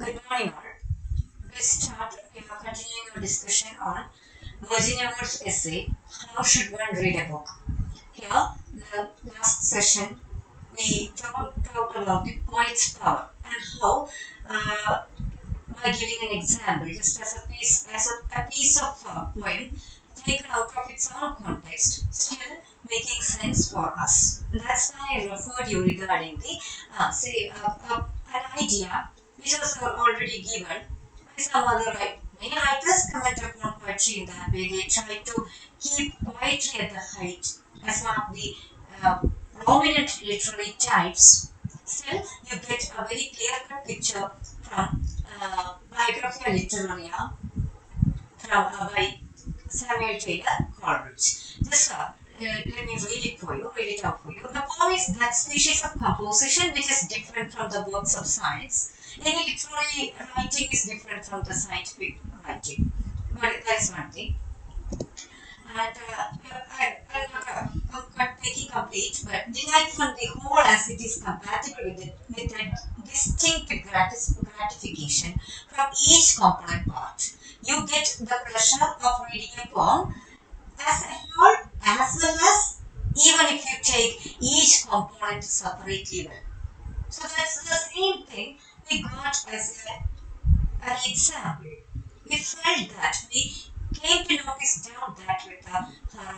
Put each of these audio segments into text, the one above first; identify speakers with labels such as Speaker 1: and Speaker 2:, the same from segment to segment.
Speaker 1: Good morning, all. Let's start continuing our discussion on Virginia Woolf's essay, How Should One Read a Book? Here, the last session, we talked about the poet's power and how, by giving an example, just as a piece of poem taken out of its own context, still making sense for us. That's why I referred you regarding the, an idea which was already given by some other writer. Many writers comment upon poetry in that way. They try to keep poetry at the height as one of the uh, prominent literary types. Still, you get a very clear-cut picture from Biographia Literaria by Samuel Taylor Coleridge. Just let me read it out for you. The poem is that species of composition which is different from the works of science. Any literary writing is different from the scientific writing. But that's one thing. And I'm not making complete, but derived from the whole as it is compatible with a distinct gratification from each component part. You get the pleasure of reading a poem as a whole as well as even if you take each component separately well. So that's the same thing we got as an example. We felt that we came to notice down that with her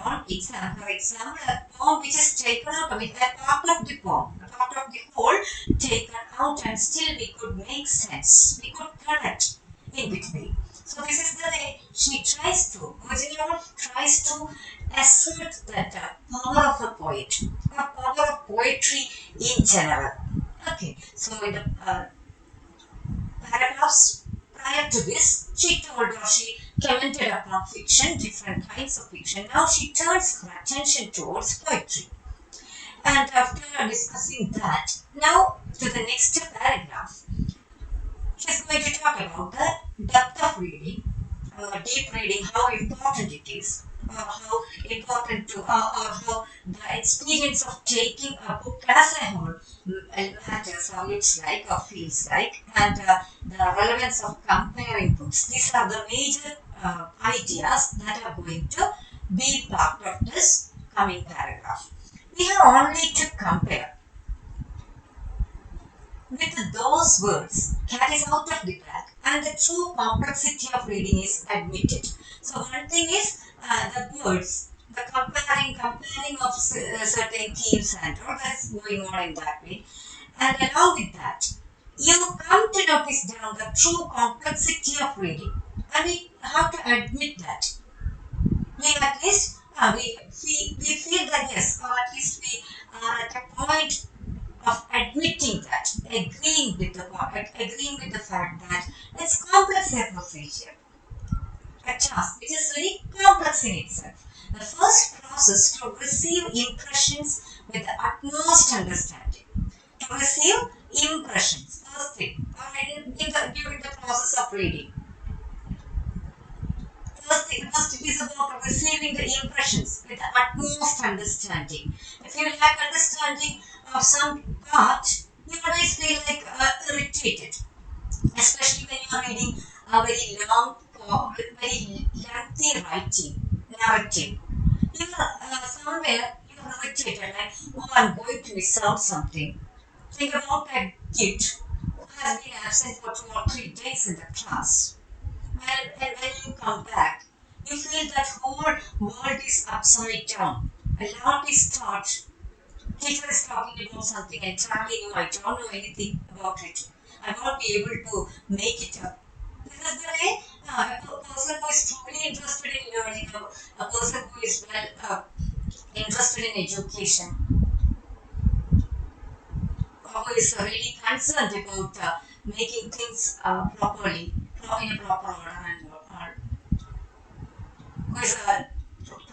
Speaker 1: own example, a poem which is taken out, a part of the poem, a part of the whole taken out, and still we could make sense. We could connect in between. So this is the way she tries to, Virginia Woolf tries to assert that power of a poet, the power of poetry in general. Okay, so in the paragraphs prior to this, she commented upon fiction, different kinds of fiction. Now she turns her attention towards poetry. And after discussing that, now to the next paragraph, she's going to talk about the depth of reading, deep reading, how important it is, how important to, or how the experience of taking a book as a whole matters, how it's like or feels like, and the relevance of comparing books. These are the major ideas that are going to be part of this coming paragraph. We have only to compare with those words, cat is out of the bag, and the true complexity of reading is admitted. So one thing is the words, the comparing of certain themes and all that's going on in that way. And along with that, you come to notice down the true complexity of reading. And we have to admit that. We at least we feel that yes, or at least we are at a point of admitting that, agreeing with the fact that it's complex a procedure, a task which is very complex in itself. The first process to receive impressions with the utmost understanding. To receive impressions, first thing, during the process of reading. First it is about receiving the impressions with the utmost understanding. If you lack understanding of some part, you always feel like irritated, especially when you are reading a very long, very lengthy narrative. You are somewhere you are irritated, like, oh, I'm going to miss out something. Think about that kid who has been absent for 2 or 3 days in the class. And when you come back, you feel that whole world is upside down. A lot is taught. Teacher is talking about something entirely new. I don't know anything about it. I won't be able to make it up. This is the way a person who is truly interested in learning, a person who is well interested in education, who is really concerned about making things properly, in a proper order, and who is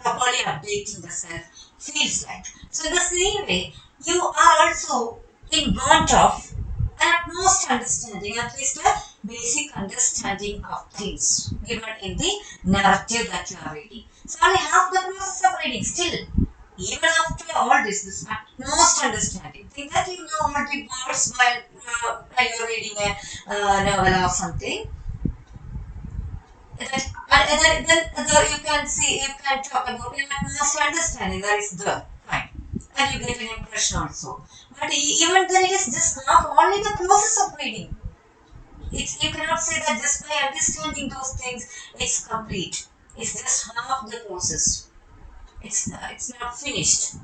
Speaker 1: properly updating the self feels like. So in the same way, you are also in want of an utmost understanding, at least a basic understanding of things given in the narrative that you are reading. So only half the process of reading still. even after all this utmost understanding, think that you know what the words while you're reading a novel or something. Then you can see, you can talk about an utmost understanding that is there, fine, and you get an impression also. But even then, it is just not only the process of reading. You cannot say that just by understanding those things, it's complete. It's just half the process. It's not finished.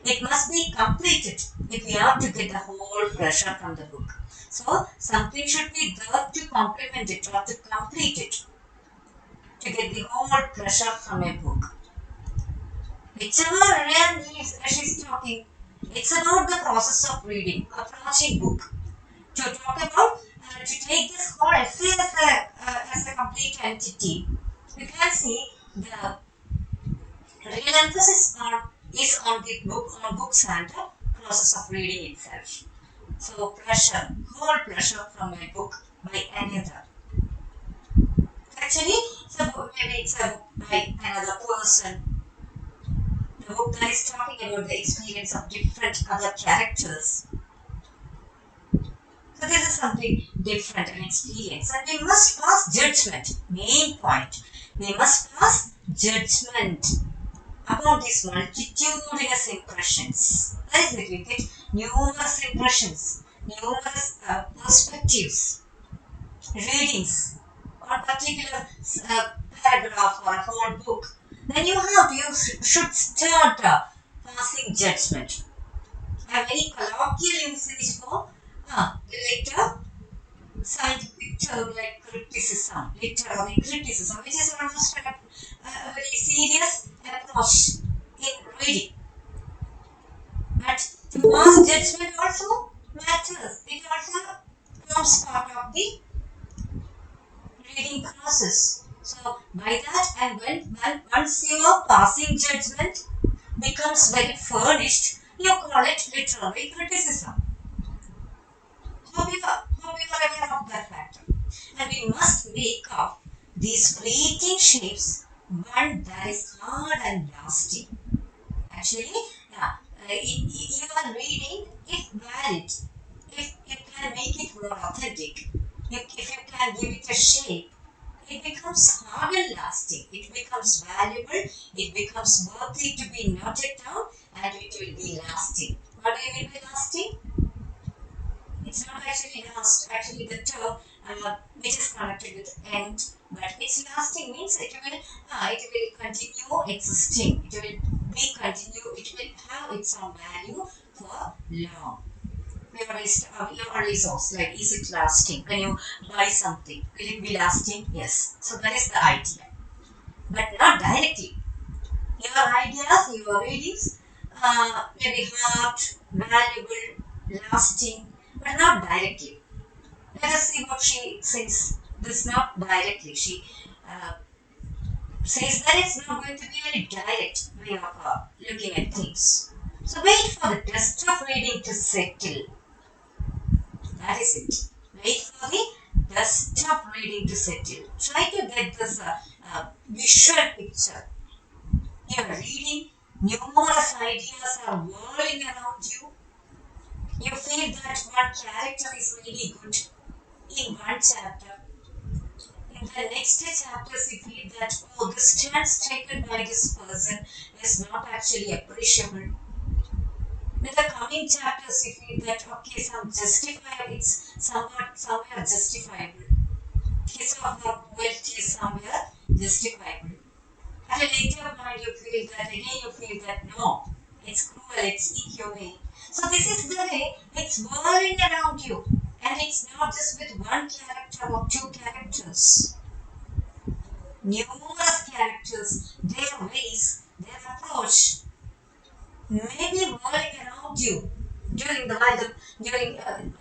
Speaker 1: It must be completed if we are to get the whole pressure from the book. So something should be there to complement it or to complete it, to get the whole pressure from a book. Whichever real needs she's talking, it's about the process of reading, approaching book. To talk about, to take this whole essay as a complete entity, you can see the real emphasis is on the book, on books and the process of reading itself. So pressure, whole pressure from a book by another. Actually, maybe it's a book by another person. The book that is talking about the experience of different other characters. So this is something different, an experience, and we must pass judgment. Main point, we must pass judgment about these multitudinous impressions. That is it, we get numerous impressions, numerous perspectives, readings on a particular paragraph or a whole book. Then you should start passing judgment. A very colloquial usage for later scientific term like criticism, literary criticism, which is almost a very serious approach in reading. But to pass judgment also matters. It also forms part of the reading process. So by that, and when once your passing judgment becomes very furnished, you call it literary criticism. Hope you are aware of that factor. And we make of these fleeting shapes one that is hard and lasting. Actually, your reading, if valid, if you can make it more authentic, if you can give it a shape, it becomes hard and lasting. It becomes valuable. It becomes worthy to be noted down, and it will be lasting. What do you mean by lasting? It's not actually last. Actually, the term which is connected with end, but it's lasting means it will continue existing. It will be continue. It will have its own value for long. Your resource, like, is it lasting? When you buy something, will it be lasting? Yes. So that is the idea, but not directly. Your ideas, your readings may be hard, valuable, lasting, but not directly. Let us see what she says. This not directly. She says that it's not going to be very direct way of looking at things. So wait for the dust of reading to settle. That is it. Wait for the dust of reading to settle. Try to get this visual picture. You are reading, numerous ideas are whirling around you. You feel that one character is really good in one chapter. In the next chapters, you feel that, oh, the stance taken by this person is not actually appreciable. In the coming chapters, you feel that, okay, it's somewhere justifiable. His or her wealth is somewhere justifiable. At a later point, you feel that no, it's cruel, it's inhumane. So this is the way it's whirling around you. And it's not just with one character or two characters. Numerous characters, their ways, their approach may be whirling around you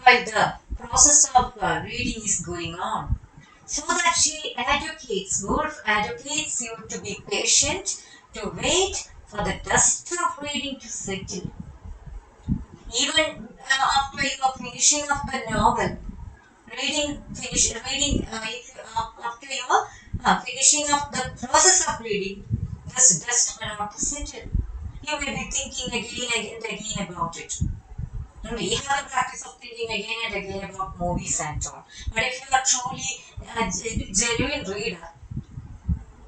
Speaker 1: while the process of reading is going on. So that Woolf educates you to be patient, to wait for the dust of reading to settle. Even after you are finishing of the novel, after you are finishing of the process of reading, this dust will not settle. you may be thinking again and again about it. We have a practice of thinking again and again about movies and all. But if you are truly a genuine reader,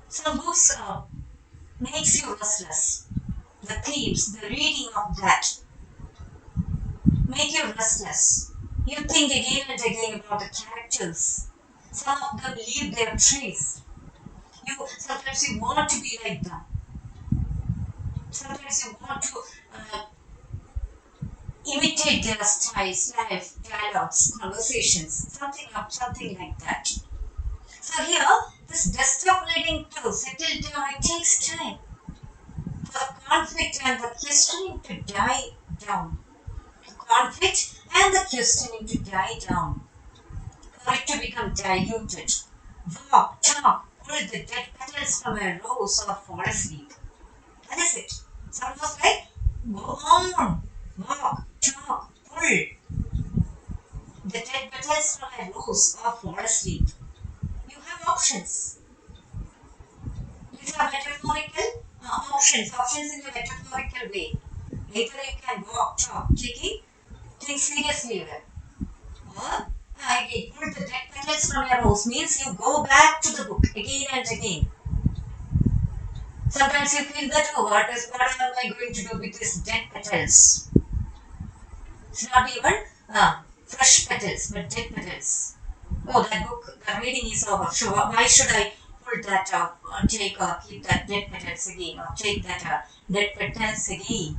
Speaker 1: some books makes you restless. The themes, the reading of that make you restless. You think again and again about the characters. Some of them leave their trace. Sometimes you want to be like them. Sometimes you want to imitate their styles, life, dialogues, conversations, something like that. So here, this desktop reading to settle down, it takes time for the conflict and the questioning to die down. The conflict and the questioning to die down, for it to become diluted. Walk, talk, pull the dead petals from a rose or fall asleep. That is it. It's almost like go on, walk, talk, pull the dead petals from a rose or fall asleep. You have options. These are metaphorical options in a metaphorical way. Either you can walk, talk, taking things seriously or again, pull the dead petals from a rose means you go back to the book again and again. Sometimes you feel that, oh, what am I going to do with these dead petals? It's not even fresh petals, but dead petals. Oh, that book, the reading is over. So why should I pull that out, or take or keep that dead petals again, or take that dead petals again?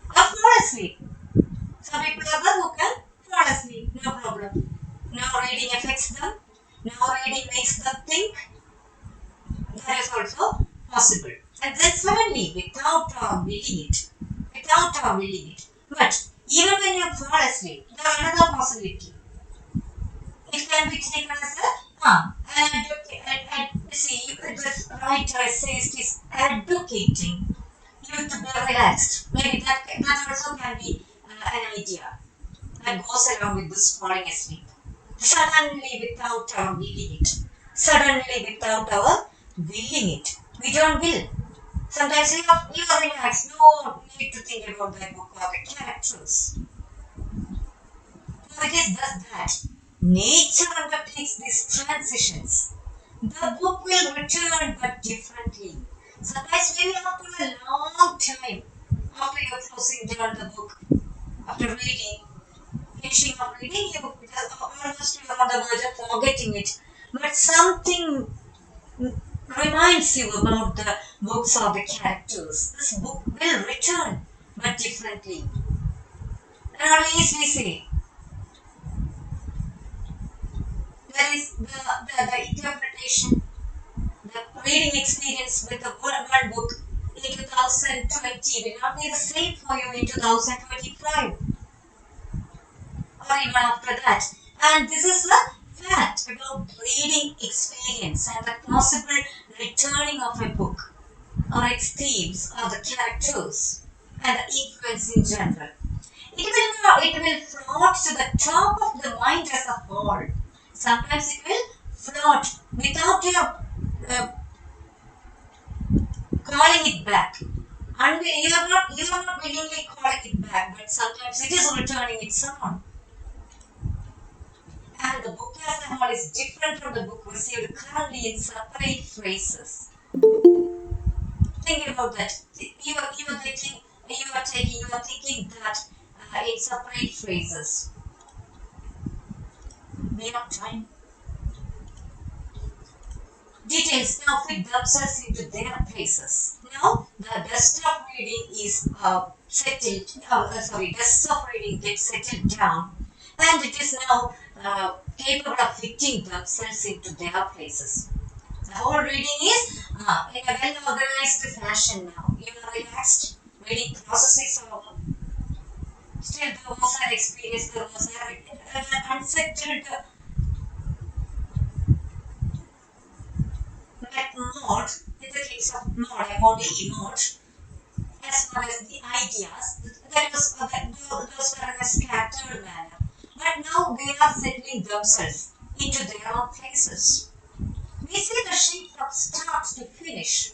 Speaker 1: Or fall asleep. Some people are there who can fall asleep, no problem. Now reading affects them. Now reading makes them think. That is also possible. And then suddenly, without willing it, but even when you fall asleep, there is another possibility. It can be taken as this writer says it is advocating you to be relaxed. Maybe that also can be an idea that goes along with this falling asleep. Suddenly without our willing it. Suddenly without our willing it. We don't will. Sometimes you are relaxed. No need to think about that book or the characters. So it is thus that nature undertakes these transitions. The book will return but differently. Sometimes maybe after a long time, after you're closing down the book, after finishing of reading, you almost you're on the verge of forgetting it. But something reminds you about the books or the characters. This book will return but differently. And always we say, there is the interpretation, the reading experience with the one book in 2020 will not be the same for you in 2025 or even after that. And this is the fact about reading experience and the possible returning of a book or its themes or the characters and the influence in general. It will float to the top of the mind as a whole. Sometimes it will float without your calling it back. And you are not willingly calling it back, but sometimes it is returning its own. And the book as a whole is different from the book received currently in separate phrases. Think about that. You are thinking that in separate phrases. We have time. Details now fit themselves into their places. Now the desktop reading is desktop reading gets settled down, and it is now capable of fitting themselves into their places. The whole reading is in a well-organized fashion now. You are relaxed, reading process is over. Still, there was an experience, there was an unsettled mode, in the case of mode, M-O-D-E mode, as well as the ideas, those were in a scattered manner. But now they are settling themselves into their own places. We see the shape from start to finish.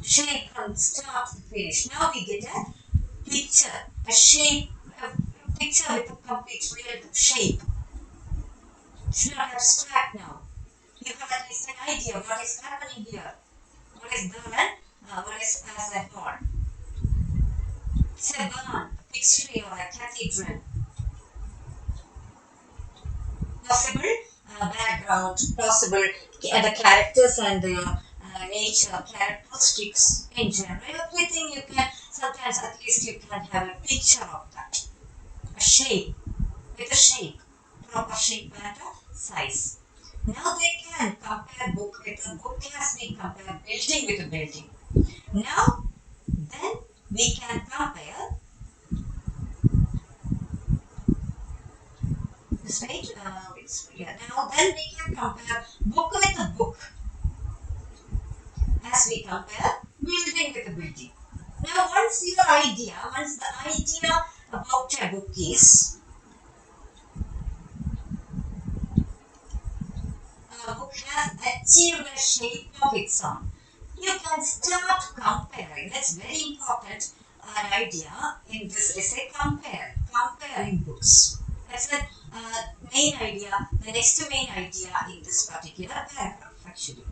Speaker 1: shape from start to finish. Now we get a picture, a shape, a picture with a complete real shape. It's not abstract now. You have at least an idea what is happening here. What is there and what is as a whole. It's a barn, a picture or a cathedral. Possible background, possible the characters and the nature, characteristics in general. Everything you can, sometimes at least you can have a picture of that. A shape, with a shape, proper shape and a size. Now they can compare book with a book as we compare building with a building. Now, then we can compare this page. Now then we can compare book with a book as we compare building with a building. Now once the idea about a book is a book has achieved a shape of its own, you can start comparing. That's very important idea in this essay. Comparing books. That's the main idea, the next main idea in this particular paragraph actually.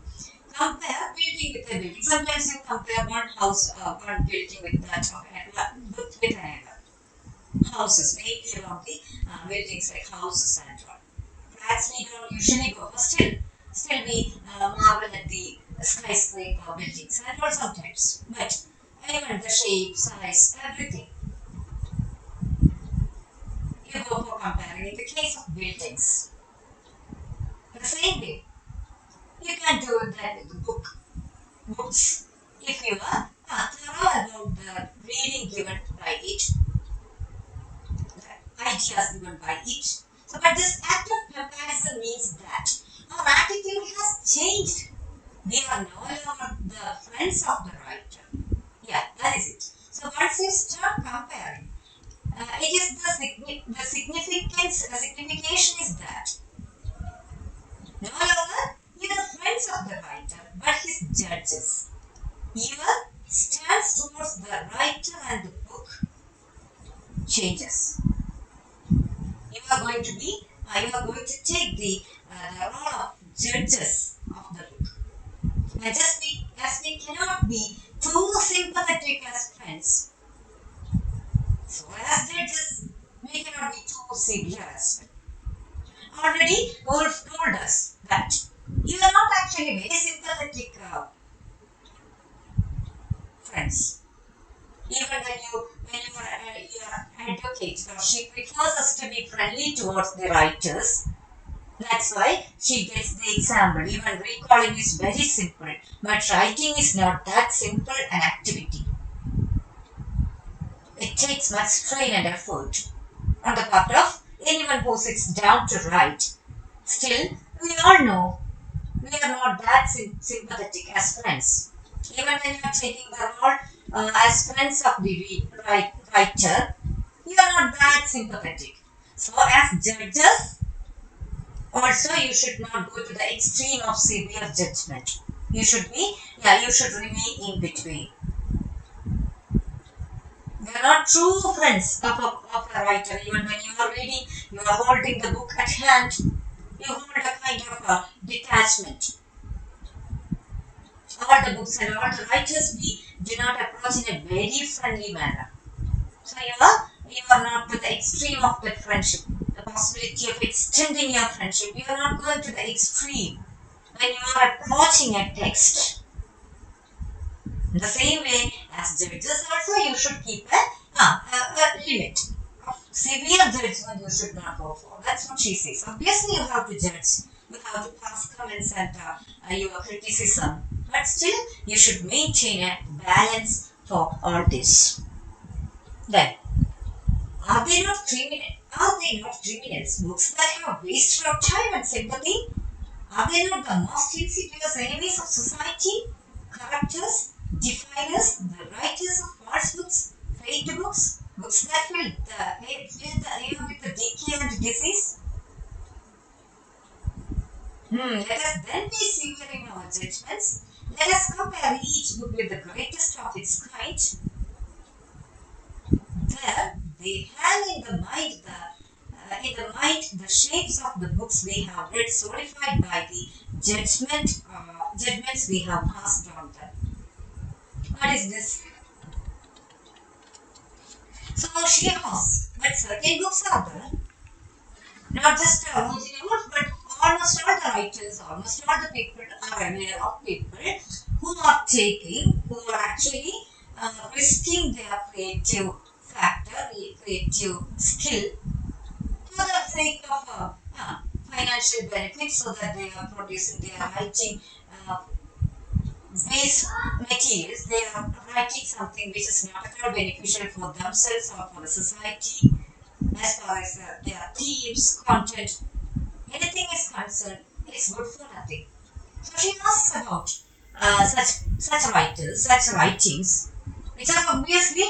Speaker 1: Compare building with a building. Sometimes you compare one house, one building with that of another. Houses, mainly around the buildings like houses and all. Flats we don't usually go, but still we marvel at the skyscraper buildings and all sometimes. But even the shape, size, everything, you go for comparing. In the case of buildings, the same way, you can do that with the books. If you are thorough about the reading given by it, the ideas given by it. So, but this act of comparison means that our attitude has changed. We are no longer the friends of the writer. Yeah, that is it. So once you start comparing, it is the signification is that no longer you are the friends of the writer, but his judges. Your stance towards the writer and the book changes. You are going to take the role of judges of the book. And just as we cannot be too sympathetic as friends, so as judges, we cannot be too severe as well. Already, Wolf told us that you are not actually very sympathetic friends. Even when you are advocate, or she prefers us to be friendly towards the writers. That's why she gets the example. Even recalling is very simple, but writing is not that simple an activity. It takes much strain and effort on the part of anyone who sits down to write. Still, we all know we are not that sympathetic as friends. Even when you are taking the role as friends of the writer, you are not that sympathetic. So, as judges, also you should not go to the extreme of severe judgment. You should remain in between. We are not true friends of a writer. Even when you are reading, you are holding the book at hand, you hold a kind of a detachment. All the books and all the writers we do not approach in a very friendly manner. So you are not to the extreme of that friendship. The possibility of extending your friendship, you are not going to the extreme when you are approaching a text. In the same way as judges also, you should keep a limit. Severe judgment you should not go for. That's what she says. Obviously, you have to judge. You have to pass comments and your criticism. But still, you should maintain a balance for all this. Then, are they not criminals? Books that have wasted our time and sympathy? Are they not the most insidious enemies of society? Corruptors, defilers, the writers of falsehoods, fake books, books that fill the air with the decay and disease? Let us then be severe in our judgments. let us compare each book with the greatest of its kind. There, they hang in the mind the shapes of the books we have read, solidified by the judgments we have passed on them. What is this? So she asks, but certain books are there, not just Virginia Woolf, but almost all the writers, almost all the people are aware of people who are actually risking their creative factor, creative skill for the sake of financial benefits, so that they are producing, they are writing waste materials, they are writing something which is not at all beneficial for themselves or for the society as far as their themes, content, anything is concerned, it's good for nothing. So she asks about such writers, such writings, which are obviously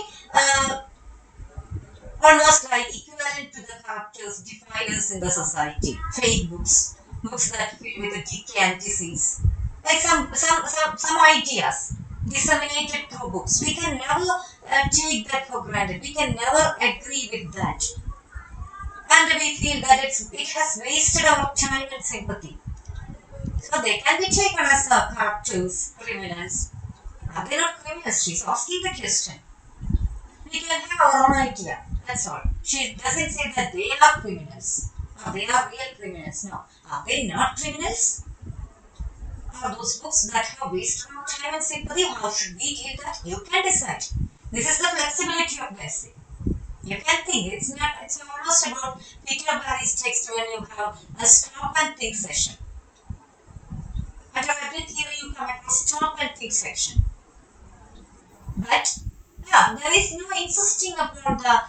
Speaker 1: almost like equivalent to the characters, definers in the society. Fake books, books that fill with the decay and disease, like some ideas disseminated through books. We can never take that for granted. We can never agree with that, and we feel that it has wasted our time and sympathy. So they can be taken as characters, criminals. Are they not criminals? She's asking the question. We can have our own idea. That's all. She doesn't say that they are criminals or they are real criminals. No. Are they not criminals? Are those books that have wasted our time and sympathy? How should we deal that? You can decide. This is the flexibility of the essay. You can think. It's almost about Peter Barry's text when you have a stop and think session. At every theory you come across stop and think section. But yeah, there is no insisting upon the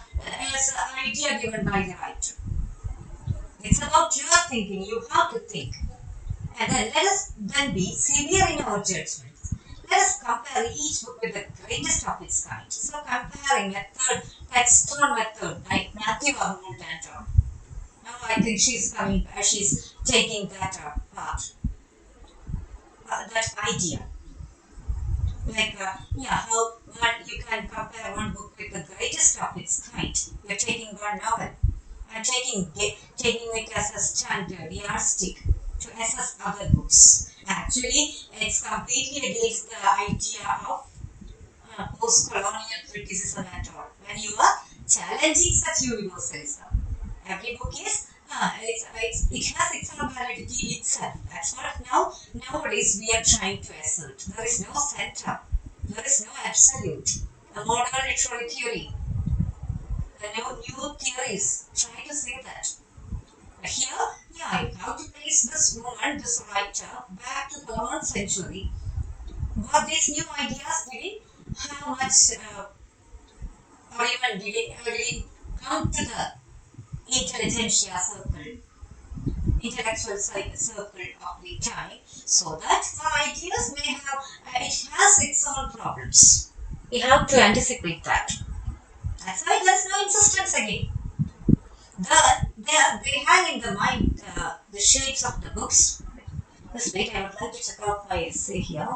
Speaker 1: idea given by the writer. It's about your thinking. You have to think. And then let us then be severe in our judgments. Let us compare each book with the greatest of its kind. So comparing method, Touchstone method, like Matthew Arnold and now I think she's taking that part, that idea. Like, how you can compare one book with the greatest of its kind. You're taking one novel and taking it as a standard, yardstick to assess other books. Actually, it's completely against the idea of post-colonial criticism and all. When you are challenging such universalism, every book is it has its own validity itself. That's what nowadays we are trying to assert. There is no center. There is no absolute. The modern literary theory, the new theories try to say that. But here, you have to place this woman, this writer, back to the 11th century. Were these new ideas giving how much, or even did it come to the intelligentsia circle, intellectual circle of the time, so that the ideas may have, it has its own problems. We have to anticipate that. That's why there's no insistence again. They hang in the mind the shapes of the books. Just wait, I would like to check out my essay here.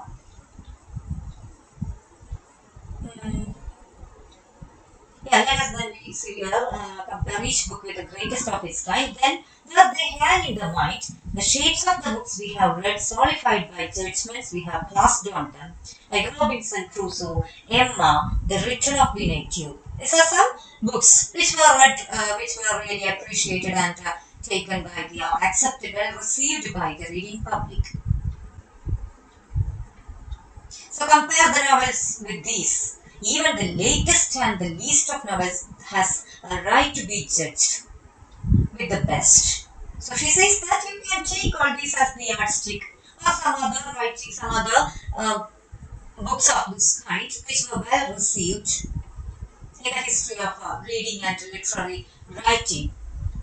Speaker 1: Yeah, let us then compare each book with the greatest of its kind. Then they hang in the mind the shapes of the books we have read, solidified by judgments we have passed on them, like Robinson Crusoe, Emma, The Return of Benedictine. These are some books which were read, which were really appreciated and taken by the accepted, well received by the reading public. So compare the novels with these. Even the latest and the least of novels has a right to be judged with the best. So she says that you can take all these as the yardstick, or some other writing, some other books of this kind which were well received in the history of reading and literary writing.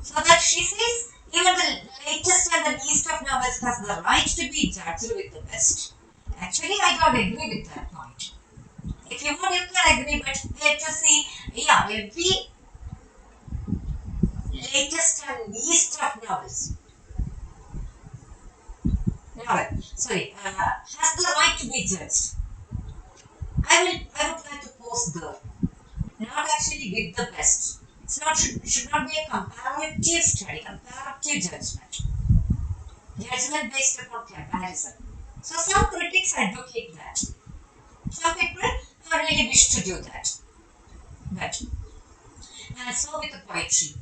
Speaker 1: So that she says even the latest and the least of novels has the right to be judged with the best. Actually, I don't agree with that point. If you want, you can agree, but let us see, every latest and least of novels has the right to be judged. I would like to pause there. Not actually with the best. It should not be a comparative study, comparative judgment. Judgment based upon comparison. So some critics advocate that. Some people really wish to do that. But and so with the poetry.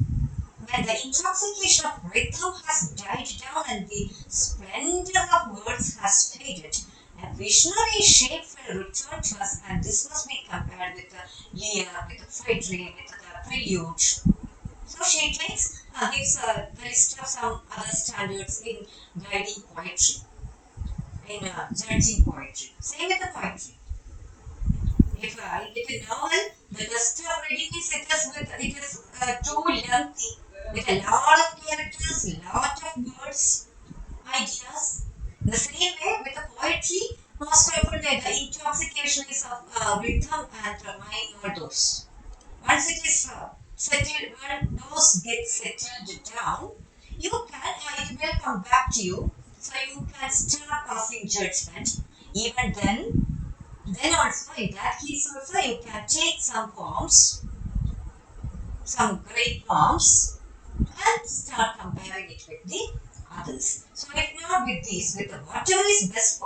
Speaker 1: When the intoxication of rhythm has died down and the splendor of words has faded, a visionary shape will return to us, and this must be compared with the Lear, with the Friedrich, with the Prelude. So she gives a list of some other standards in guiding poetry, in judging poetry. Same with the poetry. If a novel, the best of reading is it is too lengthy, with a lot of characters, a lot of words, ideas. The same way with the poetry, most often the intoxication is of rhythm and rhyme or those. Once it is settled, when those get settled down, it will come back to you. So you can start passing judgment. Even then also in that case also you can take some poems, some great poems, and start comparing it with the others. So if not with these, with the whatever is best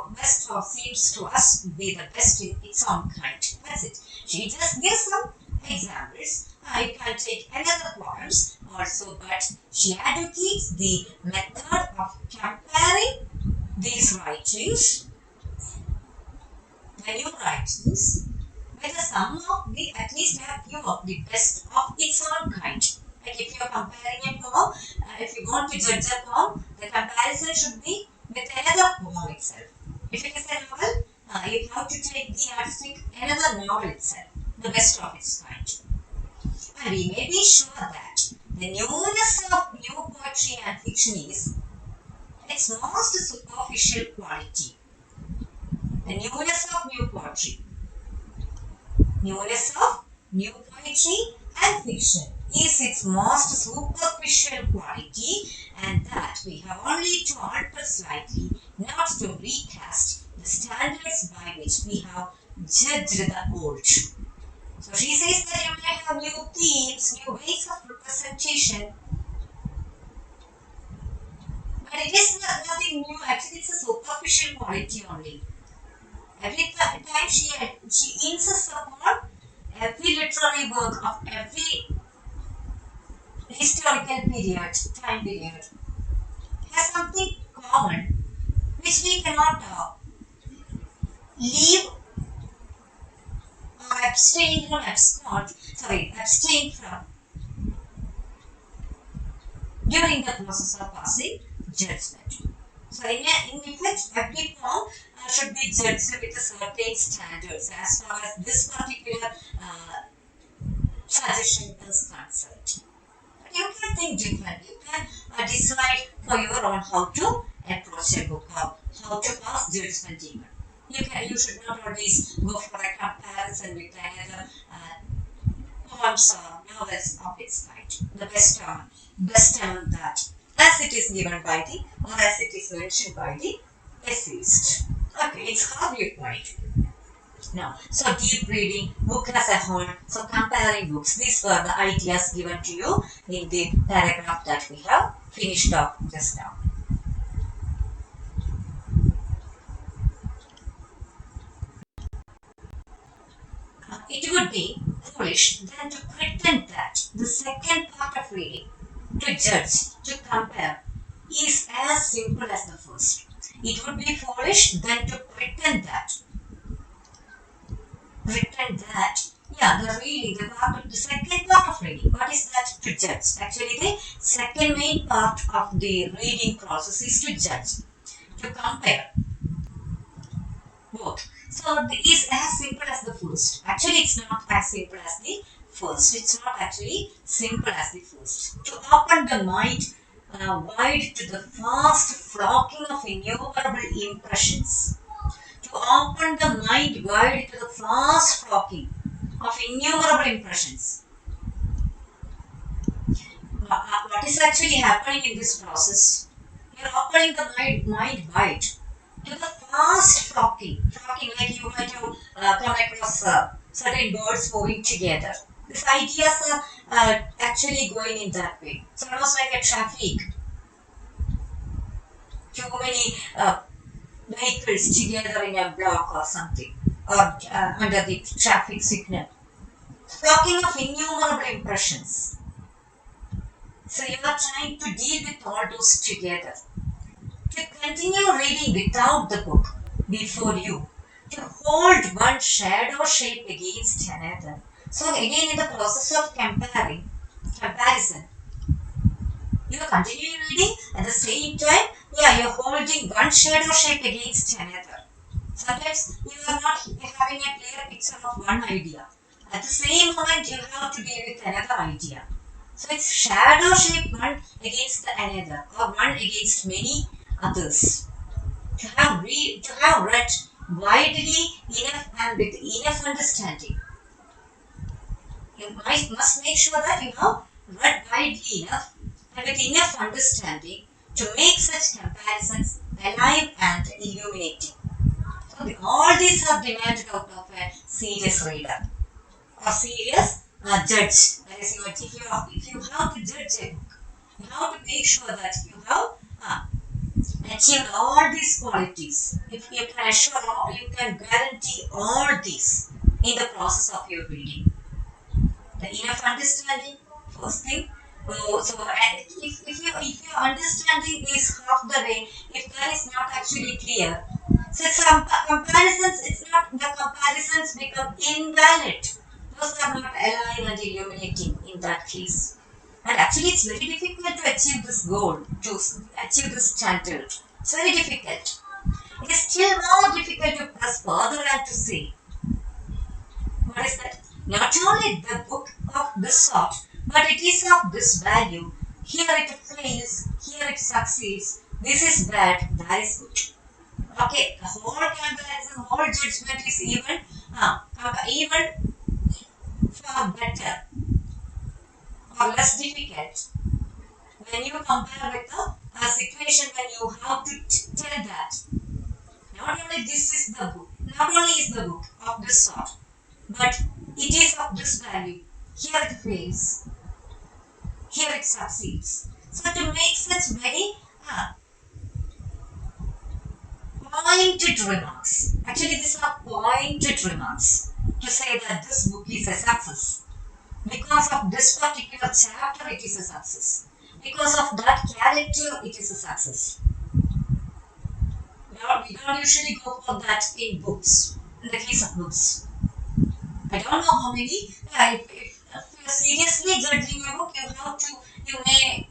Speaker 1: or seems to us be the best in its own kind. That's it. She just gives some examples. You can take another poems also, but she advocates the method of comparing these writings, the new writings, with the sum of the at least a few of the best of its own kind. Like if you are comparing a poem, if you want to judge a poem, the comparison should be with another poem itself. If it is a novel, you have to take the artistic another novel itself, the best of its kind. And we may be sure that the newness of new poetry and fiction is its most superficial quality. The newness of new poetry. Newness of new poetry and fiction is its most superficial quality, and that we have only to alter slightly, not to recast the standards by which we have judged the old. So she says that you may have new themes, new ways of representation, but it is nothing new. Actually, it's a superficial quality only. Every time she insists upon every literary work of every historical time period has something common which we cannot leave or abstain from during the process of passing judgment. So in effect, every poem should be judged with a certain standards as far as this particular suggestion is concerned. But you can think differently. You can decide for your own how to approach a book or how to pass judgment even. You should not always go for a comparison with another poems or novels of its kind. The best among that, as it is given by the, or as it is mentioned by the essayist. Okay, it's how you point. Now, so deep reading, book as a whole, so comparing books. These were the ideas given to you in the paragraph that we have finished off just now. It would be foolish then to pretend that the second part of reading, to judge, to compare, is as simple as the first. It would be foolish then to pretend that. The second part of reading, what is that? To judge. Actually, the second main part of the reading process is to judge, to compare both. So it is as simple as the first. Actually, it's not as simple as the first. It's not actually simple as the first. To open the mind wide to the fast flocking of innumerable impressions. To open the mind wide to the fast flocking of innumerable impressions. What is actually happening in this process? You are opening the mind wide to the fast flocking. Flocking, like you might have come across certain birds moving together. These ideas are actually going in that way. It's almost like a traffic. Too many vehicles together in a block or something, or under the traffic signal. Flocking of innumerable impressions. So you are trying to deal with all those together. To continue reading without the book before you, to hold one shadow shape against another. So again, in the process of comparison, you are continuing reading at the same time, you're holding one shadow shape against another. Sometimes you are not having a clear picture of one idea. At the same moment, you have to deal with another idea. So it's shadow shape one against the another, or one against many others. To have read widely enough and with enough understanding, you must make sure that you have read widely enough and with enough understanding to make such comparisons alive and illuminating. So all these are demanded out of a serious reader or serious judge. That is, if you have to judge a book, you have to make sure that you have achieved all these qualities. If you can assure all, you can guarantee all these in the process of your reading. The enough understanding, first thing. If your understanding is half the way, if that is not actually clear, so some comparisons, it's not, the comparisons become invalid. Those are not alive and illuminating in that case. And actually, it's very difficult to achieve this goal, to achieve this standard. It's very difficult. It is still more difficult to press further and to say, what is that? Not only the book of this sort, but it is of this value. Here it fails, here it succeeds. This is bad, that is good. Okay, the whole comparison, whole judgment is even far better or less difficult when you compare with a situation when you have to tell that not only this is the book, not only is the book of this sort, but it is of this value. Here it fails, here it succeeds. So to make such very pointed remarks, actually these are pointed remarks, to say that this book is a success. Because of this particular chapter, it is a success. Because of that character, it is a success. We don't usually go for that in books, in the case of books. I don't know how many. If you're seriously judging a book, you may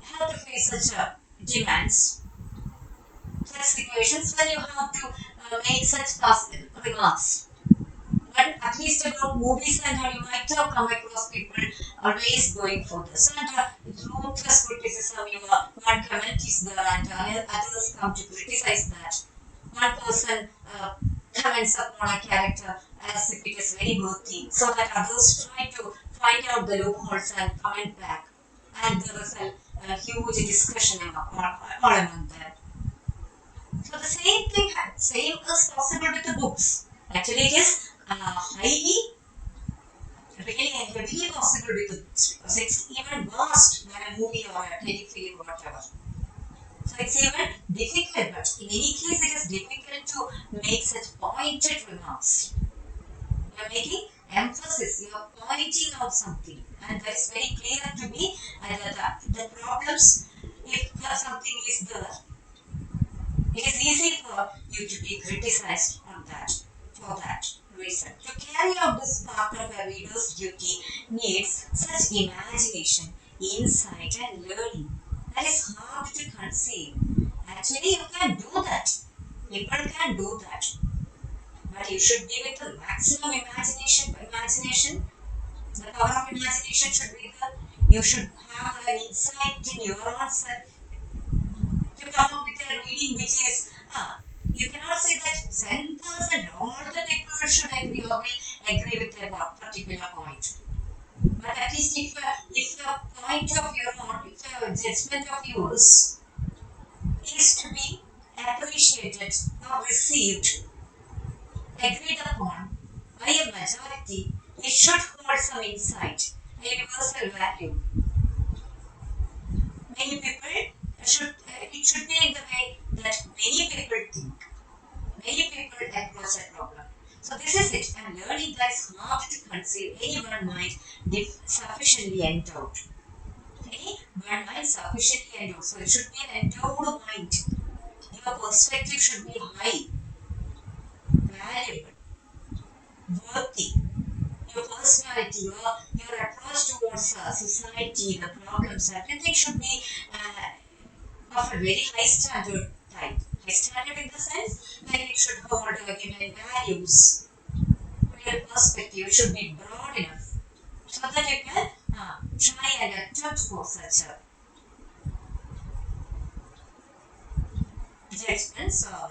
Speaker 1: have to face such demands, such situations when you have to make such remarks. But at least about movies and how you might have come across people always going for this. And ruthless criticism, one comment is there and others come to criticize that. One person comments upon a character as if it is very worthy, so that others try to find out the loopholes and comment back. And there is a huge discussion all among them. So the same is possible with the books. Actually, it is really heavily possible with the books because it's even worse than a movie or a telefilm or whatever. So it's even difficult, but in any case, it is difficult to make such pointed remarks. You are making emphasis, you are pointing out something, and that is very clear to me. The problems, if something is there, it is easy for you to be criticized on that, for that reason. To carry out this part of a reader's duty needs such imagination, insight, and learning that is hard to conceive. Actually, you can do that. People can do that. But you should be with the maximum imagination. The power of imagination should be there. You should have an insight in your own self to come up with a reading which is, you cannot say that 10% all the people should agree or will agree with a particular point. But at least if a point of your own, if a judgment of yours is to be appreciated, initiated or received, agreed upon by a majority, it should hold some insight, a universal value. Many people it should be in the way that many people think, many people approach a problem. So this is it, and learning that is hard to conceive any one mind sufficiently endowed. Any one mind sufficiently endowed. So it should be an endowed mind. Your perspective should be high, valuable, worthy. Your personality, your approach towards society, the problems, everything should be of a very high standard type. High standard in the sense like it should hold given values. Your perspective should be broad enough so that you can try and attempt for such judgments or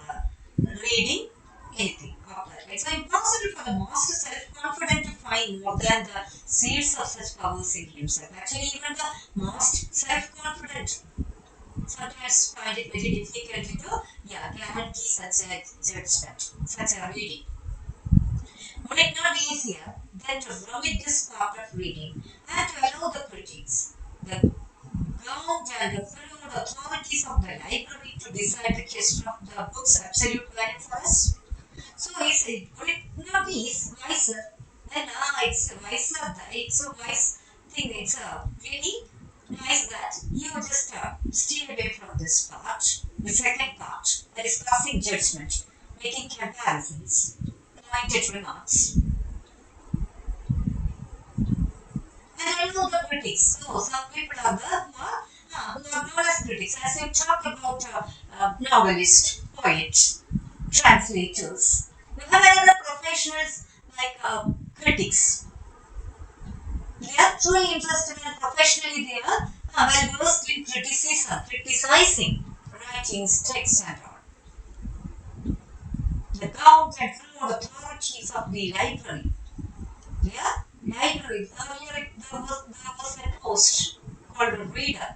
Speaker 1: reading anything. It's impossible for the most self-confident to find more than the seeds of such powers in himself. Actually, even the most self-confident sometimes find it very difficult to guarantee such a judgment, such a reading. Would it not be easier than to omit this part of reading and to allow the critics, the ground and the filled authorities of the library to decide the question of the book's absolute value for us? So he said, would it not be wiser? Then it's wiser, it's a wise thing, it's really nice that you just steer away from this part, the second part, that is passing judgment, making comparisons, pointed remarks. And I know the critics. So some people are there who are known as critics. As you talk about novelists, poets, translators, you have another professionals like critics. They are truly interested and professionally they are well versed in criticism, criticizing writings, texts and all. The ground and full authorities of the library. Yeah, library. Earlier there was a post called a reader.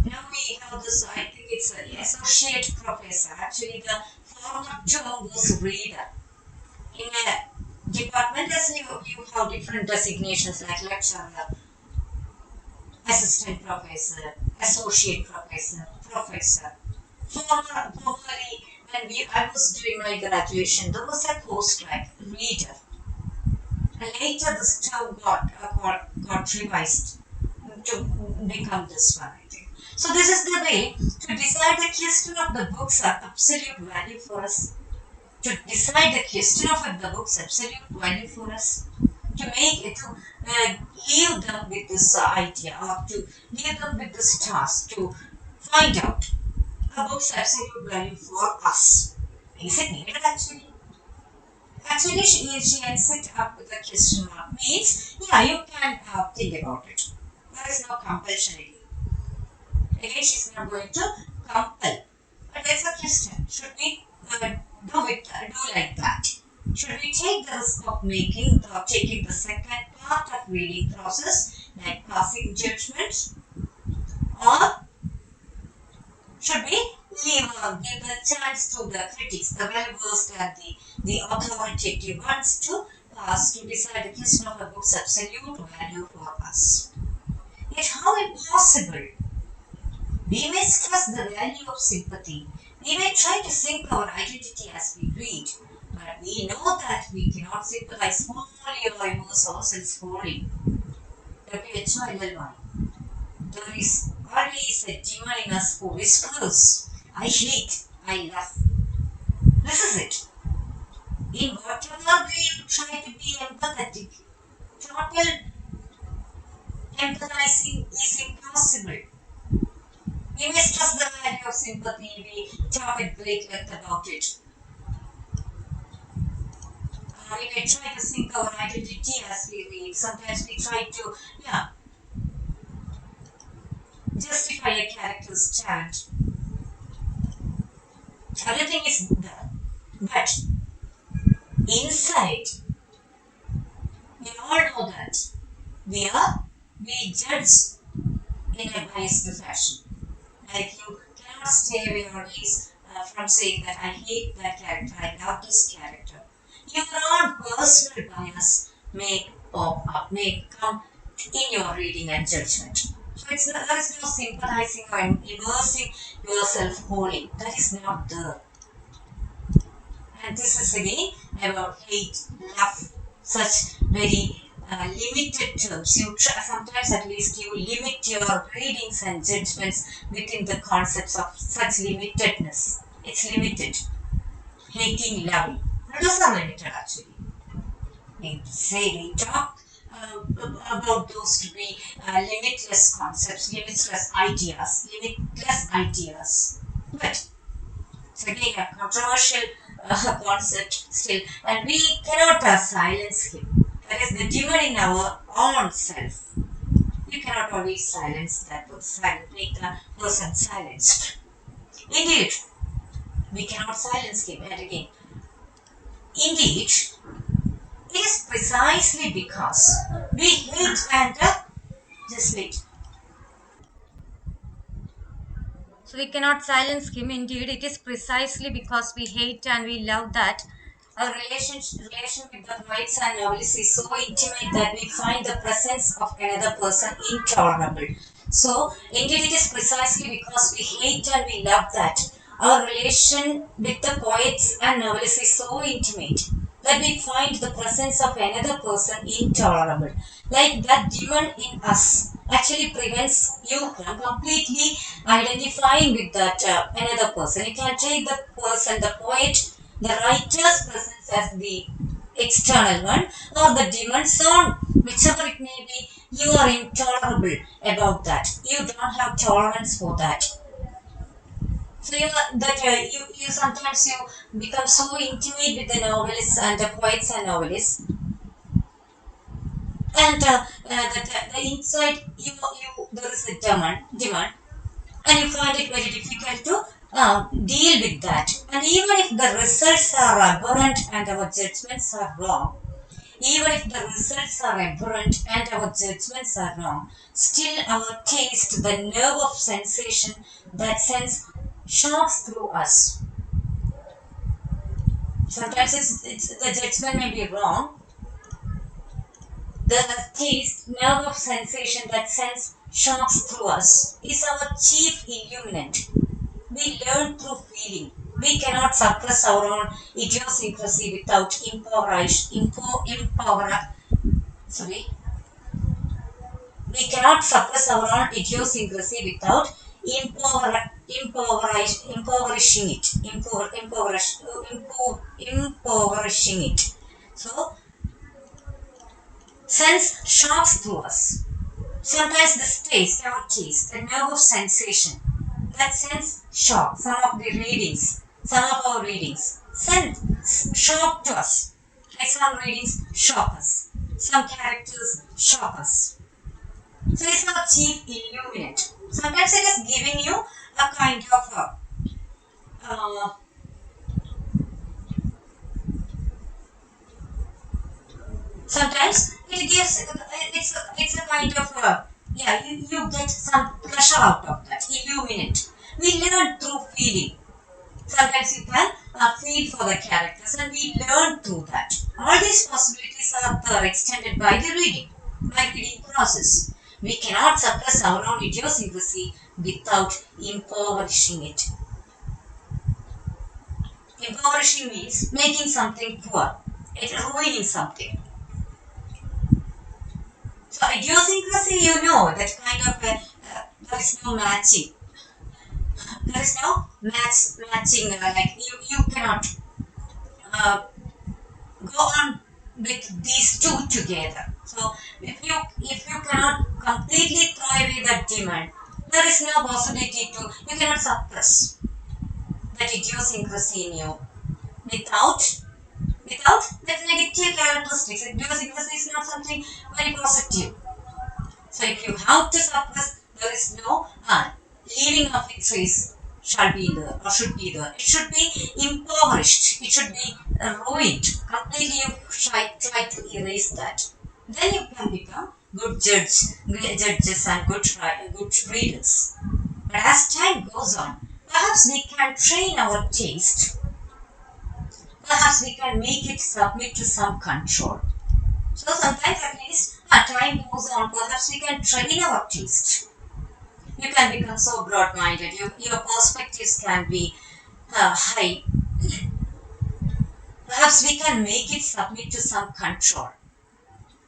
Speaker 1: Now we have this, I think it's an associate professor. Actually, the former term was reader. In a department, as you have different designations like lecturer, assistant professor, associate professor, professor. Formerly, when I was doing my graduation, there was a post like reader. And later, this term got revised to become this one, I think. So this is the way to decide the question of the book's absolute value for us. To decide the question of the book's absolute value for us. To make it, to leave them with this idea or to leave them with this task to find out a book's absolute value for us. Is it needed actually? Actually, she ends it up with a question mark. Means, yeah, you can think about it. There is no compulsion again. Again, she's not going to compel. But there's a question. Should we do like that? Should we take the risk of taking the second part of reading process, like passing judgment, or should we give the chance to the critics, the well-versed and the authoritative ones to decide the question of a book's absolute value for us? Yet how impossible! We may stress the value of sympathy. We may try to sync our identity as we read, but we know that we cannot sympathize wholly or immerse ourselves wholly. WHYLY. There is always a demon in us who whispers, I hate, I love. This is it. In whatever way you try to be empathetic, total empathizing is impossible. We may stress the value of sympathy, we talk at great length about it. We may try to sync our identity as we read. Sometimes we try to, justify a character's challenge. Everything is there. But inside, we all know that we judge in a biased fashion. Like you cannot stay away always from saying that I hate that character, I love this character. Your own personal bias may pop up, may come in your reading and judgment. So there is no sympathizing or immersing yourself wholly. That is not there. And this is again about hate, love, such very limited terms. You try, sometimes at least you limit your readings and judgments within the concepts of such limitedness. It's limited. Hating, loving. Those are limited actually. We talk about those to be limitless concepts, limitless ideas. But it's again a controversial concept still, and we cannot silence him. That is the demon in our own self. You cannot always silence that person, make the person silenced. Indeed, we cannot silence him. And again, indeed, it is precisely because we hate and just wait. So we cannot silence him. Indeed, it is precisely because we hate and we love that our relation with the poets and novelists is so intimate that we find the presence of another person intolerable. So, indeed, it is precisely because we hate and we love that our relation with the poets and novelists is so intimate that we find the presence of another person intolerable. Like that demon in us actually prevents you from completely identifying with that another person. You can take the person, the poet, the writer's presence as the external one, or the demon's own, whichever it may be. You are intolerable about that. You don't have tolerance for that. So you sometimes you become so intimate with the novelists and the poets and novelists, and the inside there is a demand, and you find it very difficult to deal with that. And even if the results are aberrant and our judgments are wrong, even if the results are aberrant and our judgments are wrong, still our taste, the nerve of sensation, that sense shocks through us. Sometimes the judgment may be wrong. The taste, nerve of sensation, that sense shocks through us, is our chief illuminant. We learn through feeling. We cannot suppress our own idiosyncrasy without We cannot suppress our own idiosyncrasy without impoverishing it. So, sense shocks through us. Sometimes this taste, our taste, the nerve of sensation, that sense shock. Some of our readings, sense shock to us. Like some readings shock us. Some characters shock us. So it's our chief illuminant. Sometimes it is giving you a kind of sometimes it gives it's a kind of you get some pleasure out of that illuminant. We learn through feeling. Sometimes you can feel for the characters, and we learn through that. All these possibilities are there extended by the reading process. We cannot suppress our own idiosyncrasy without impoverishing it. Impoverishing means making something poor, ruining something. So idiosyncrasy, that kind of there is no matching. There is no matching. Like you cannot go on with these two together. So if you cannot completely throw away that demand, there is no possibility you cannot suppress that idiosyncrasy in you without that negative characteristics. Idiosyncrasy is not something very positive. So if you have to suppress, there is no leaving of its face shall be there or should be there. It should be impoverished. It should be ruined. Completely you try to erase that. Then you can become good judges and good readers. But as time goes on, Perhaps we can train our taste. Perhaps we can make it submit to some control. So sometimes at least as time goes on, perhaps we can train our taste. You can become so broad-minded. Your perspectives can be high. Perhaps we can make it submit to some control.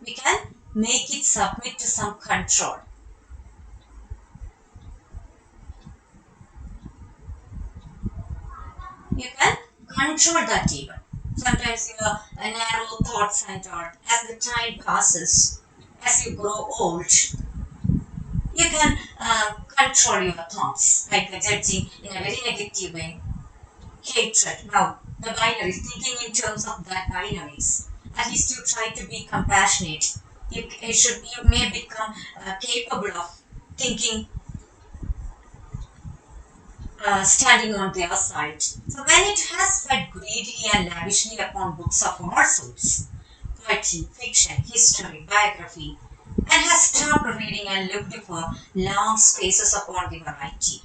Speaker 1: We can make it submit to some control. You can control that even. Sometimes your narrow thought center, as the time passes, as you grow old, you can control your thoughts, like judging in a very negative way, hatred. Now, the binaries, thinking in terms of that binaries. At least you try to be compassionate. You may become capable of thinking, standing on their side. So when it has fed greedily and lavishly upon books of all sorts, poetry, fiction, history, biography, and has stopped reading and looked for long spaces upon the variety.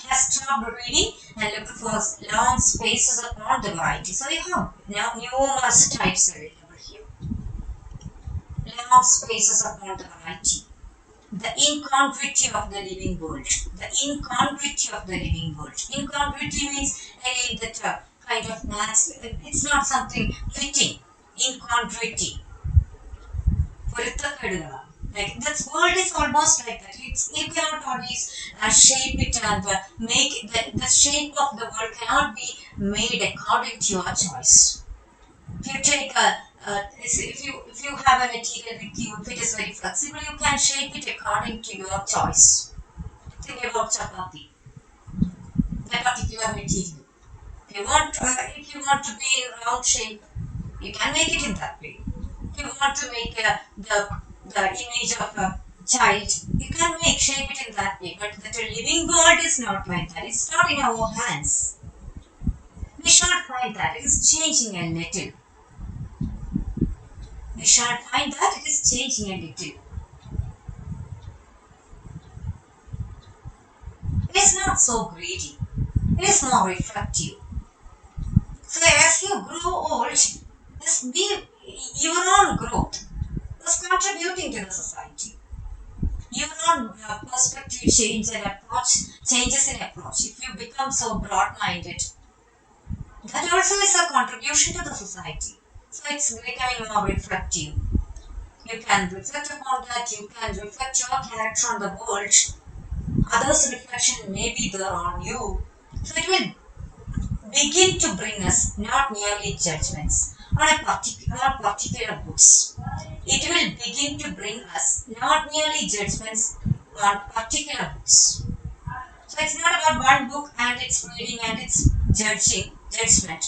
Speaker 1: Has stopped reading and looked for long spaces upon the variety. So you have now numerous types available here. Long spaces upon the variety. The incongruity of the living world. The incongruity of the living world. Incongruity means again that kind of maths. It's not something fitting. Incongruity. Like this world is almost like that. You cannot always shape it and make the shape of the world cannot be made according to your choice. If you take if you have a material with you, if it is very flexible, you can shape it according to your choice. Think about chapati, that particular material. If you want to be in round shape, you can make it in that way. If you want to make the image of a child, you can shape it in that way. But the living world is not like that. It's not in our hands. We shall find that it is changing a little. We shall find that it is changing a little. It is not so greedy. It is more reflective. So as you grow old, just be your own growth is contributing to the society. Your own perspective change and changes in approach. If you become so broad-minded, that also is a contribution to the society. So it's becoming more reflective. You can reflect upon that, you can reflect your character on the world. Others' reflection may be there on you. So it will begin to bring us not merely judgments on particular books. It will begin to bring us not merely judgments on particular books. So it's not about one book and its reading and its judgment.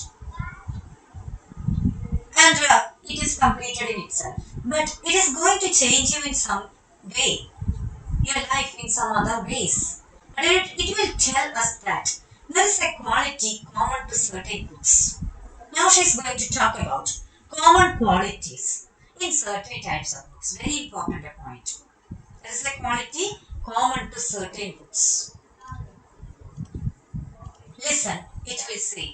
Speaker 1: And it is completed in itself. But it is going to change you in some way, your life in some other ways. And it will tell us that there is a quality common to certain books. Now she is going to talk about common qualities in certain types of books. Very important point. There is a quality common to certain books. Listen, it will say,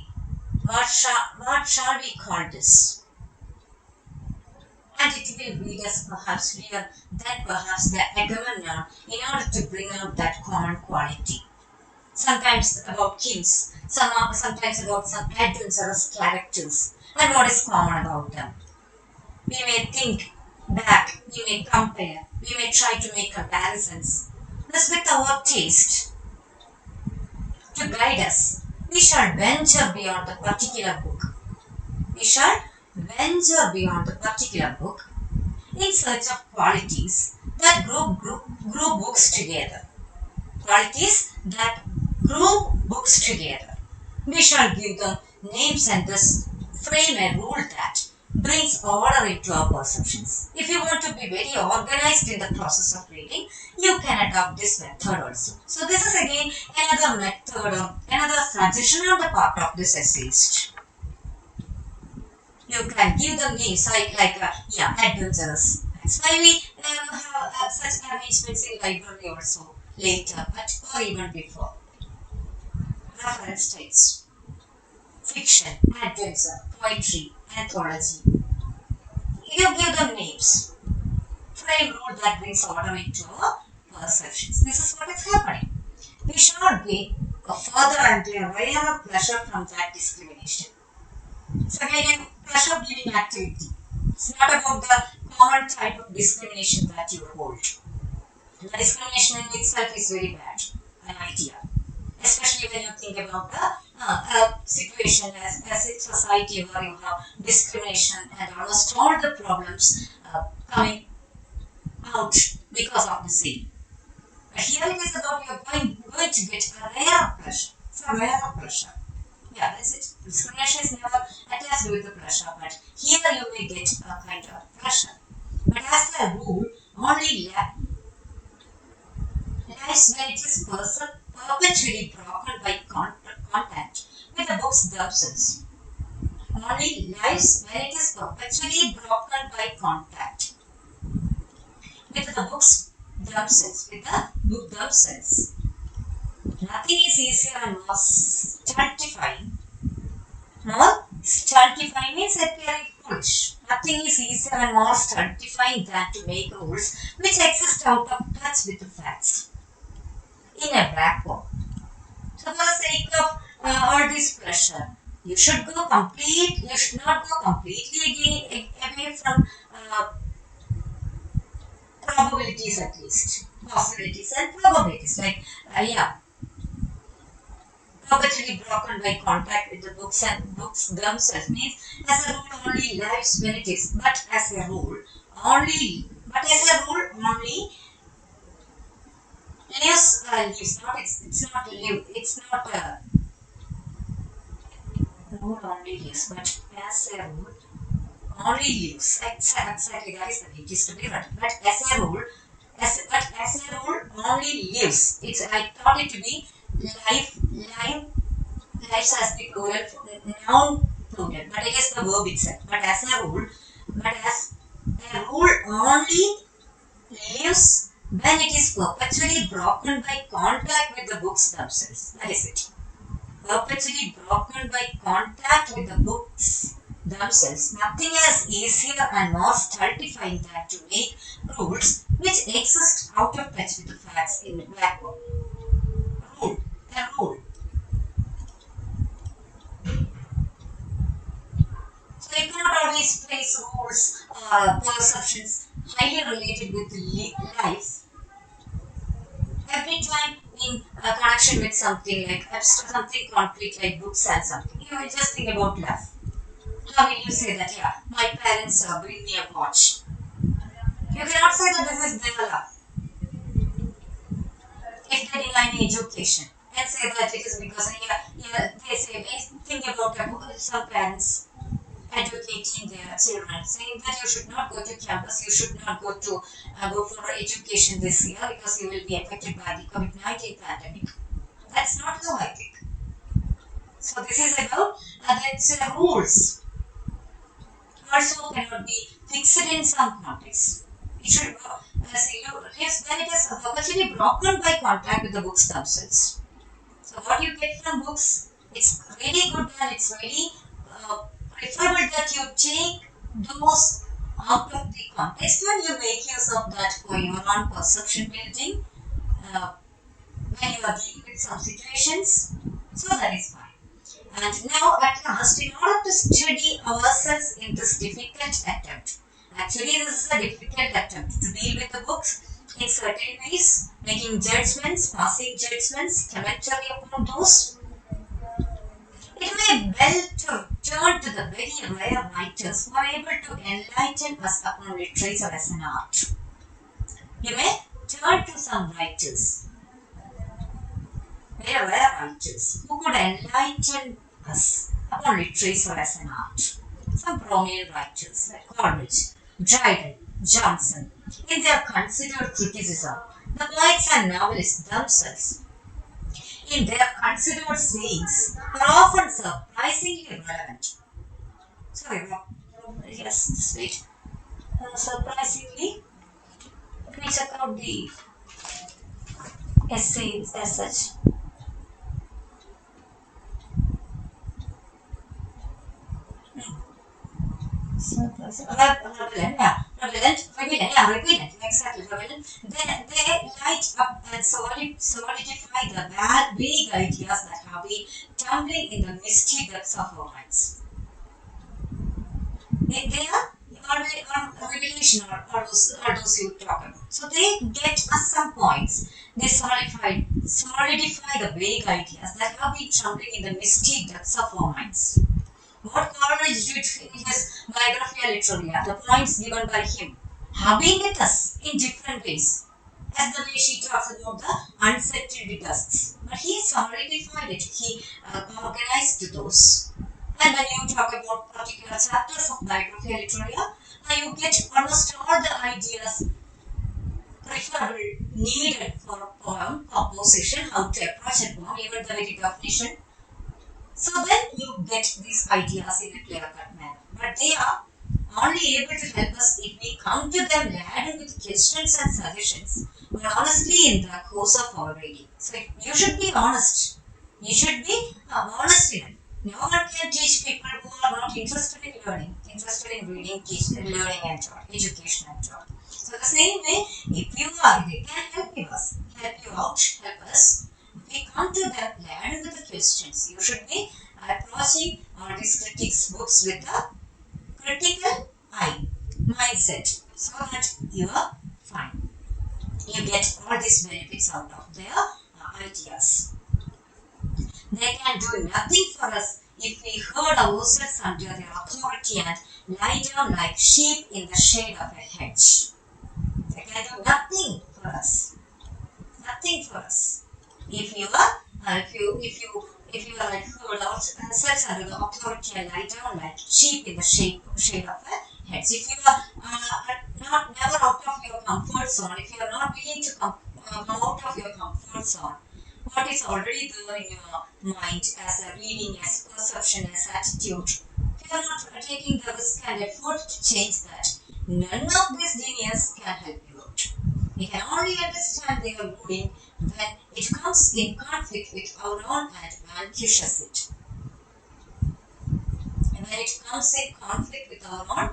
Speaker 1: what shall we call this? And it will read us perhaps real, then perhaps the Agamemnon in order to bring out that common quality. Sometimes about kings, sometimes about some adventurous characters, and what is common about them. We may think back, we may compare, we may try to make comparisons. Thus, with our taste to guide us, we shall venture beyond the particular book. We shall venture beyond the particular book in search of qualities that group books together. Qualities that group books together. We shall give them names and thus frame a rule that brings order into our perceptions. If you want to be very organized in the process of reading, you can adopt this method also. So this is again another method or another suggestion on the part of this essayist. You can give them names like adventurous. That's why we have such arrangements in library also later, or even before. reference types: fiction, adventure, poetry, anthology. You give them names. Frame rule that brings order into our perceptions. This is what is happening. We should not be further and derive pleasure from that discrimination. So again, pleasure giving activity. It's not about the common type of discrimination that you hold. The discrimination in itself is very bad, an idea. Especially when you think about the situation as a society where you have discrimination and almost all the problems coming out because of the same. But here it is about you are going to get a rare pleasure. It's a rare pleasure. Yeah, that's it. Discrimination is never attached with the pleasure, but here you may get a kind of pleasure. But as a rule, only lives when it is perpetually broken by contact with the books themselves. Only lives when it is perpetually broken by contact with the books themselves, with the book themselves. Nothing is easier and more stultifying. More stultifying means appearing foolish. Nothing is easier and more stultifying than to make rules which exist out of touch with the facts in a vacuum. So for the sake of all this pleasure, you should not go completely away from probabilities at least. Possibilities and probabilities. Like, perpetually broken by contact with the books and books themselves means as a rule only lives when it is, but as a rule only lives, it's not live, it's not rule only lives, but as a rule only lives. Exactly, that is the way it is to be written. But as a rule only lives. I thought it to be lives as the plural, noun plural, but it is the verb itself. But as a rule only lives when it is perpetually broken by contact with the books themselves. That is it. Perpetually broken by contact with the books themselves. Nothing is easier and more stultifying than to make rules which exist out of touch with the facts in the vacuum. A rule. So you cannot always place rules or perceptions highly related with life every time in connection with something like something concrete like books and something. You will just think about love. How will you say that? Yeah, my parents bring me a watch. You cannot say that this is their love. If they deny me education and say that it is because they say think about some parents educating their children, saying that you should not go to campus, you should not go for education this year because you will be affected by the COVID-19 pandemic. That's not how I think. So this is about that rules also cannot be fixed in some context. It should lives when it is perpetually broken by contact with the books themselves. So what you get from books, it's really good and it's really preferable that you take those out of the context and you make use of that for your own perception building when you are dealing with some situations. So that is fine. And now at last, in order to study ourselves in this difficult attempt, actually this is a difficult attempt to deal with the books in certain ways, making judgments, passing judgments, commentary upon those. It may well turn to the very rare writers who are able to enlighten us upon literature as an art. You may turn to some writers, very rare writers, who could enlighten us upon literature as an art. Some prominent writers like Coleridge, Dryden, Johnson, in their considered criticism, the poets and novelists themselves, in their considered sayings, are often surprisingly relevant. Sorry, yes, just wait. Surprisingly, let me check out the essays as such. repellent, exactly, repellent. They light up and solidify the vague ideas that have been tumbling in the misty depths of our minds. They are revelation or those you talk about. So they get at some points, they solidify the vague ideas that have been tumbling in the misty depths of our minds. What Coleridge did in his Biographia Literaria, the points given by him, have been with us in different ways. As the way she talks about the unsettled dusts. But he solidified it, he organized those. And when you talk about particular chapters of Biographia Literaria, you get almost all the ideas preferable needed for poem composition, how to approach a poem, even the very definition. So then you get these ideas in a clear-cut manner. But they are only able to help us if we come to them laden with questions and suggestions, but honestly in the course of our reading. So you should be honest. You should be honest in it. No one can teach people who are not interested in learning, interested in reading, learning and thought, education and thought. So the same way, if you are, they can help us, help you out, help us. We come to them laden with the questions. You should be approaching all these critics books with a critical eye, mindset, so that you are fine. You get all these benefits out of their ideas. They can do nothing for us if we herd ourselves under their authority and lie down like sheep in the shade of a hedge. They can do nothing for us. Nothing for us. If you are like herd ourselves under the authority and lie down like sheep in the shade of a hedge. If you are not never out of your comfort zone, if you are not willing to come out of your comfort zone, what is already there in your mind as a reading, as perception, as attitude, if you are not taking the risk and effort to change that, none of these genius can help you out. We can only understand their reading when it comes in conflict with our own and vanquishes it. And when it comes in conflict with our own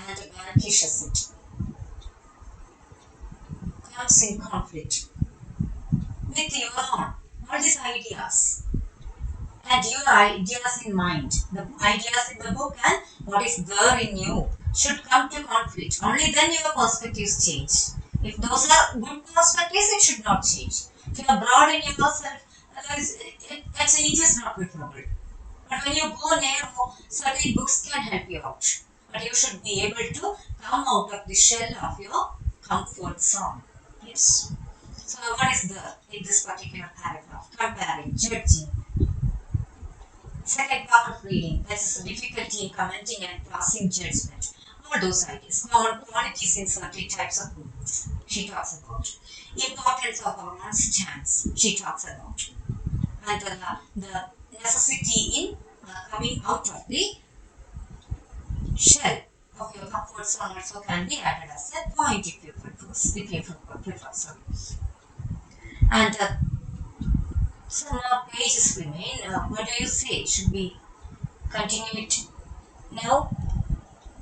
Speaker 1: and vanquishes it. Comes in conflict with your own, all these ideas. And your ideas in mind, the ideas in the book and what is there in you should come to conflict. Only then your perspectives change. If those are good perspectives, it should not change. If you are broad in yourself, that change is not preferable. But when you go narrow, certain books can help you out. But you should be able to come out of the shell of your comfort zone. Yes. So what is there in this particular paragraph? Comparing, judging. Second part of reading, that's difficulty in commenting and passing judgment. All those ideas, common qualities in certain types of books, she talks about. Importance of our own stance, she talks about. And the necessity in coming out of the shell of your comfort zone also can be added as a point if you prefer. Sorry. And some more pages remain. What do you say? Should we continue it now